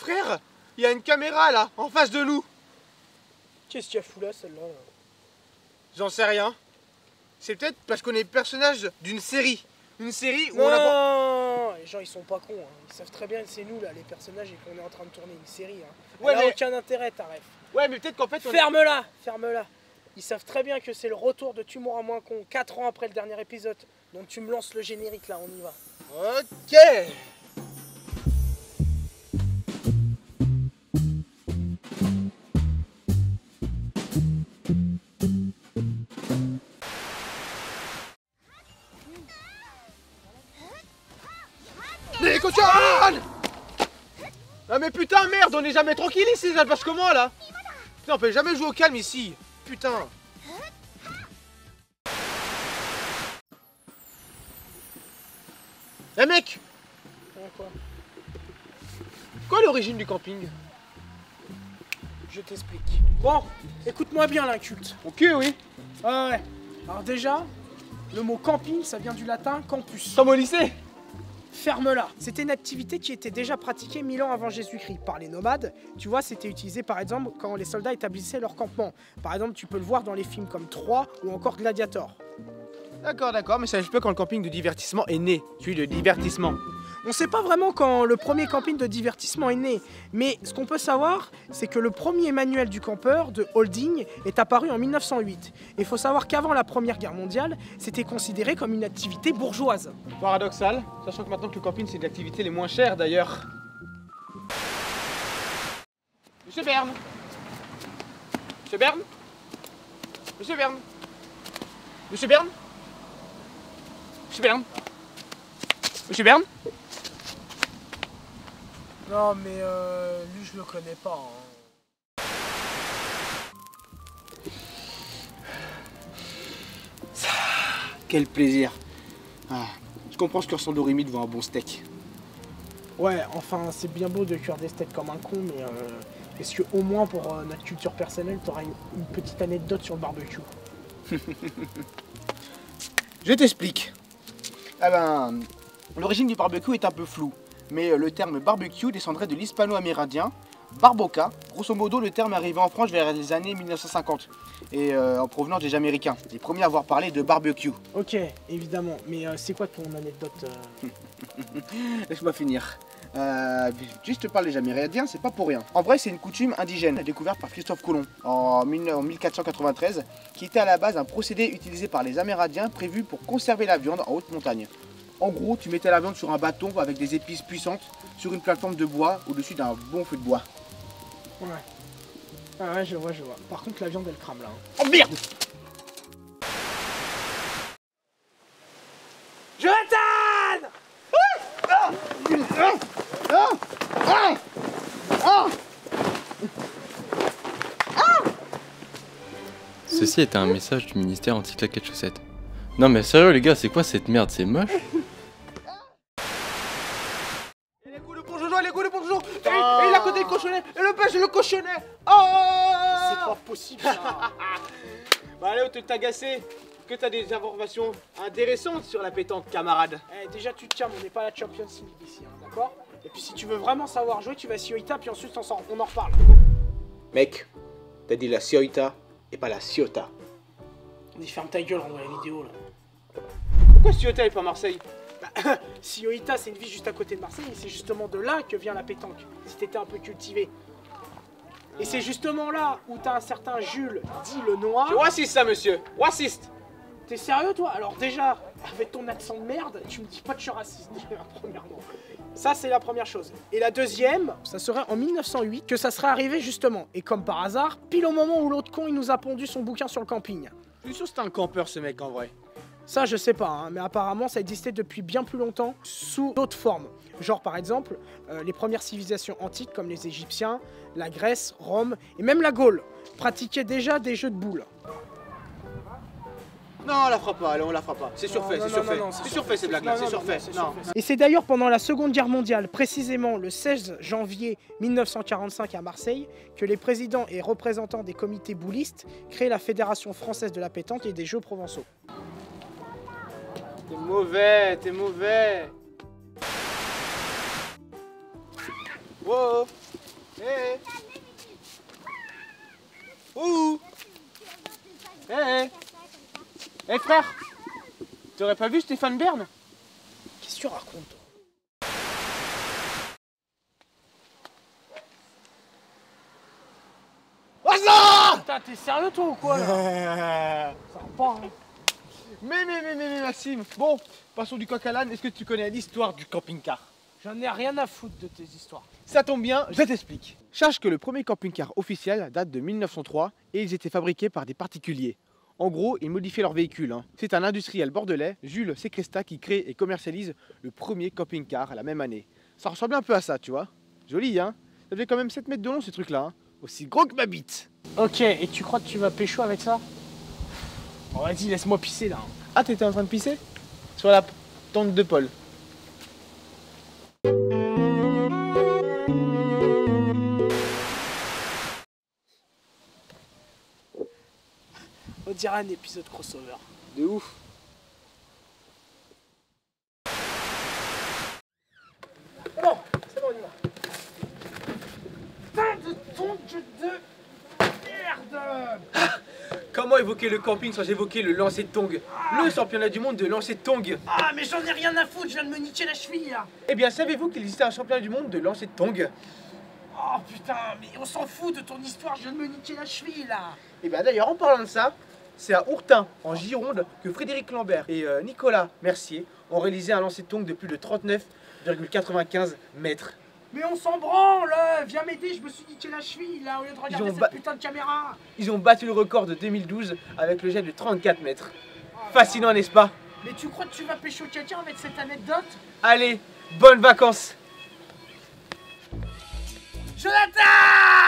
Frère, il y a une caméra là, en face de nous. Qu'est-ce qu'il y a fou là, celle-là là? J'en sais rien. C'est peut-être parce qu'on est personnage d'une série. Une série où Non, on a... les gens ils sont pas cons, hein. Ils savent très bien que c'est nous là, les personnages, et qu'on est en train de tourner une série. Hein. Ouais, Elle a mais... aucun intérêt, ta ref. Ouais, mais peut-être qu'en fait... Ferme-la, ferme-la. Ils savent très bien que c'est le retour de Tu mourras moins con, 4 ans après le dernier épisode. Donc tu me lances le générique là, on y va. Ok. Les cochons! Ah mais putain merde, on est jamais tranquille ici, ça se passe comment là? Putain, on peut jamais jouer au calme ici. Putain. Eh mec! Quoi? Quoi l'origine du camping? Je t'explique. Bon, écoute-moi bien l'inculte. Ok, oui. Ah ouais. Alors déjà, le mot camping, ça vient du latin campus. Comme au lycée. Ferme-la. C'était une activité qui était déjà pratiquée 1000 ans avant Jésus-Christ par les nomades. Tu vois, c'était utilisé par exemple quand les soldats établissaient leur campement. Par exemple, tu peux le voir dans les films comme Troie ou encore Gladiator. D'accord, mais ça je peux quand le camping de divertissement est né. Celui de divertissement. On sait pas vraiment quand le premier camping de divertissement est né, mais ce qu'on peut savoir, c'est que le premier manuel du campeur de Holding est apparu en 1908. Et il faut savoir qu'avant la Première Guerre mondiale, c'était considéré comme une activité bourgeoise. Paradoxal, sachant que maintenant que le camping c'est une activité les moins chères d'ailleurs. Monsieur Berne. Monsieur Berne. Monsieur Berne. Monsieur Berne. Monsieur Berne. Monsieur Berne. Non mais lui je le connais pas. Hein. Quel plaisir. Ah, je comprends ce que ressent Dorimi devant un bon steak. Ouais, enfin c'est bien beau de cuire des steaks comme un con, mais est-ce que au moins pour notre culture personnelle, t'auras une petite anecdote sur le barbecue? Je t'explique. Ah ben, l'origine du barbecue est un peu floue, mais le terme barbecue descendrait de l'hispano-amérindien barboca. Grosso modo, le terme est arrivé en France vers les années 1950 et en provenance des Américains, les premiers à avoir parlé de barbecue. Ok, évidemment, mais c'est quoi ton anecdote Laisse-moi finir. Juste te parle des Amérindiens, c'est pas pour rien. En vrai, c'est une coutume indigène découverte par Christophe Colomb en 1493, qui était à la base un procédé utilisé par les Amérindiens prévu pour conserver la viande en haute montagne. En gros, tu mettais la viande sur un bâton avec des épices puissantes sur une plateforme de bois au-dessus d'un bon feu de bois. Ouais. Ah ouais, je vois. Par contre, la viande, elle crame là. Hein. Oh merde! Jonathan! Ceci était un message du ministère anti-claquettes chaussettes. Non mais sérieux les gars, c'est quoi cette merde? C'est moche. Les coups de bourgeois, les coups de bourgeois! Et il a côté le cochonnet! Et le pêche le cochonnet! Oh! C'est pas possible ça. Bah allez, au te t'agacer, que t'as des informations intéressantes sur la pétanque, camarade. Eh, déjà, tu te calmes, on n'est pas à la Champions League ici, hein, d'accord? Et puis si tu veux vraiment savoir jouer, tu vas à Cioita, puis ensuite on en reparle. Mec, t'as dit la Cioita et pas la Ciota. On dit ferme ta gueule, on voit la vidéo là. Pourquoi Ciotta et pas Marseille? Bah, Cioita, c'est une ville juste à côté de Marseille, et c'est justement de là que vient la pétanque, si t'étais un peu cultivé. Et c'est justement là où t'as un certain Jules, dit le noir. C'est raciste ça, monsieur. Raciste. T'es sérieux toi? Alors déjà, avec ton accent de merde, tu me dis pas que je suis raciste, premièrement. Ça c'est la première chose. Et la deuxième, ça serait en 1908 que ça serait arrivé justement. Et comme par hasard, pile au moment où l'autre con il nous a pondu son bouquin sur le camping. Je suis sûr que c'est un campeur ce mec en vrai. Ça je sais pas, hein, mais apparemment ça existait depuis bien plus longtemps sous d'autres formes. Genre par exemple, les premières civilisations antiques comme les Égyptiens, la Grèce, Rome et même la Gaule pratiquaient déjà des jeux de boules. Non, on la fera pas, allez, on la fera pas. C'est surfait, c'est surfait. C'est surfait ces blagues-là, c'est surfait. Non. Et c'est d'ailleurs pendant la Seconde Guerre mondiale, précisément le 16 janvier 1945 à Marseille, que les présidents et représentants des comités boulistes créent la Fédération française de la pétanque et des jeux provençaux. T'es mauvais, t'es mauvais. Wow. Hé Ouh Hé Hé frère, t'aurais pas vu Stéphane Bern? Qu'est-ce que tu racontes, toi? Putain, t'es sérieux toi ou quoi là? Ça va pas, hein. Mais Maxime, bon, passons du coq à l'âne. Est-ce que tu connais l'histoire du camping-car? J'en ai rien à foutre de tes histoires. Ça tombe bien, je t'explique. Sache que le premier camping-car officiel date de 1903 et ils étaient fabriqués par des particuliers. En gros, ils modifiaient leur véhicule. C'est un industriel bordelais, Jules Sécresta, qui crée et commercialise le premier camping-car la même année. Ça ressemble un peu à ça, tu vois. Joli, hein? Ça fait quand même 7 mètres de long ces trucs-là, hein. Aussi gros que ma bite. Ok, et tu crois que tu vas pécho avec ça? Bon, vas-y, laisse-moi pisser là. Ah, t'étais en train de pisser? Sur la tente de Paul. On dirait un épisode crossover. De ouf. Bon, c'est bon, on y va. Putain de tongue de merde! Comment évoquer le camping sans évoquer le lancer de tong? Le championnat du monde de lancer de tong. Ah, mais j'en ai rien à foutre, je viens de me niquer la cheville là! Eh bien, savez-vous qu'il existait un championnat du monde de lancer de tong? Oh putain, mais on s'en fout de ton histoire, je viens de me niquer la cheville là! Et bien d'ailleurs, en parlant de ça, c'est à Ourtin, en Gironde, que Frédéric Lambert et Nicolas Mercier ont réalisé un lancer de tong de plus de 39,95 mètres. Mais on s'en branle! Viens m'aider, je me suis niqué la cheville là, au lieu de regarder cette putain de caméra! Ils ont battu le record de 2012 avec le jet de 34 mètres. Fascinant, n'est-ce pas? Mais tu crois que tu vas pécho quelqu'un avec cette anecdote? Allez, bonnes vacances! Jonathan!